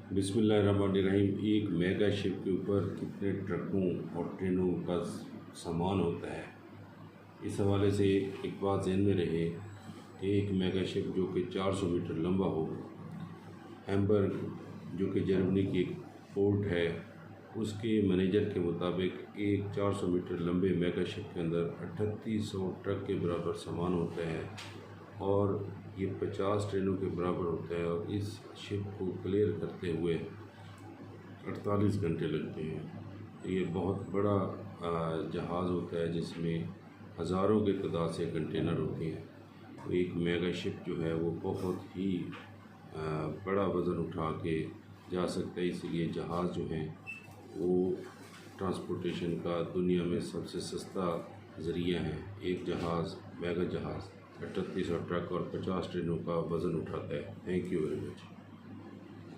बिस्मिल्लाहिर्रहमानिर्रहीम। एक mega ship के ऊपर कितने ट्रकों और ट्रेनों का सामान होता है, इस हवाले से एक बात ज़हन में रहे कि एक मेगा शिप जो कि 400 मीटर लंबा हो, हैम्बर्ग जो कि जर्मनी की एक पोर्ट है, उसके मैनेजर के मुताबिक एक 400 मीटर लंबे मेगा शिप के अंदर 3800 ट्रक के बराबर सामान होता है और ये 50 ट्रेनों के बराबर होता है और इस शिप को क्लियर करते हुए 48 घंटे लगते हैं। ये बहुत बड़ा जहाज़ होता है जिसमें हज़ारों के तादाद से कंटेनर होते हैं। तो एक मेगा शिप जो है वो बहुत ही बड़ा वज़न उठा के जा सकता है, इसलिए जहाज़ जो हैं वो ट्रांसपोर्टेशन का दुनिया में सबसे सस्ता ज़रिया है। एक जहाज़ मेगा जहाज़ 3800 ट्रक और 50 ट्रेनों का वज़न उठाता है। Thank you very much.